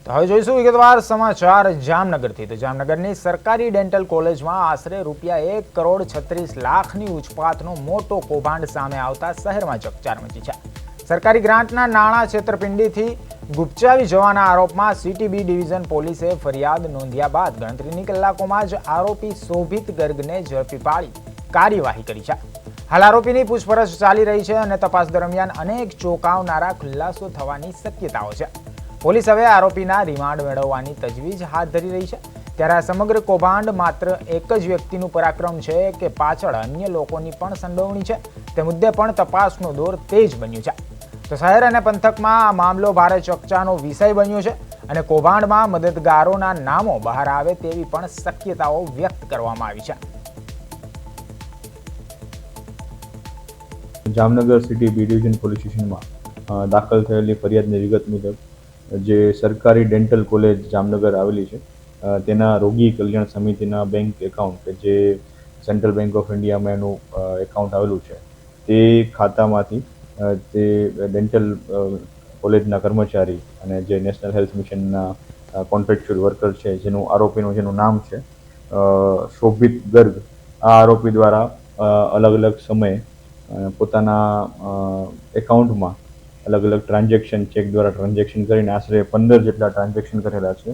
તો હવે જોઈશું વિગતવાર સમાચાર જામનગરથી। તો જામનગરની સરકારી ડેન્ટલ કોલેજમાં આશરે ₹1,36,00,000ની ઉચપાતનો મોટો કૌભાંડ સામે આવતા શહેરમાં ચકચાર મચી છે। સરકારી ગ્રાન્ટના નાણાં છેતરપિંડીથી ગુપચાવી જવાના આરોપમાં સીટીબી ડિવિઝન પોલીસે ફરિયાદ નોંધ્યા બાદ ગણતરીની કલાકોમાં જ આરોપી શોભિત ગર્ગને ઝડપી પાડી કાર્યવાહી કરી છે। હાલ આરોપીની પૂછપરછ ચાલી રહી છે અને તપાસ દરમિયાન અનેક ચોંકાવનારા ખુલાસો થવાની શક્યતાઓ છે। પોલીસ હવે આરોપીના રિમાન્ડ મેળવવાની તજવીજ હાથ ધરી રહી છે। ત્યારે આ સમગ્ર કૌભાંડ માત્ર એક જ વ્યક્તિનું પરાક્રમ છે કે પાછળ અન્ય લોકોની પણ સંડોવણી છે, તે મુદ્દે પણ તપાસનો દોર તેજ બન્યો છે। તો શહેર અને પંથકમાં આ મામલો ભારે ચર્ચાનો વિષય બન્યો છે અને કૌભાંડમાં મદદગારોના નામો બહાર આવે તેવી પણ શક્યતાઓ વ્યક્ત કરવામાં આવી છે। Jamnagar city B division police સ્ટેશનમાં દાખલ થયેલી ફરિયાદની વિગત મુજબ જે સરકારી ડેન્ટલ કોલેજ જામનગર આવેલી છે તેના રોગી કલ્યાણ સમિતિના બેંક એકાઉન્ટ કે જે સેન્ટ્રલ બેંક ઓફ ઇન્ડિયામાં એનું એકાઉન્ટ આવેલું છે તે ખાતામાંથી તે ડેન્ટલ કોલેજના કર્મચારી અને જે નેશનલ હેલ્થ મિશનના કોન્ટ્રાક્ચ્યુઅલ વર્કર છે જેનું નામ છે શોભિત ગર્ગ, આ આરોપી દ્વારા અલગ અલગ સમયે પોતાના એકાઉન્ટમાં અલગ અલગ ટ્રાન્ઝેક્શન ચેક દ્વારા ટ્રાન્ઝેક્શન કરીને આશરે 15 જેટલા ટ્રાન્ઝેક્શન કરેલા છે।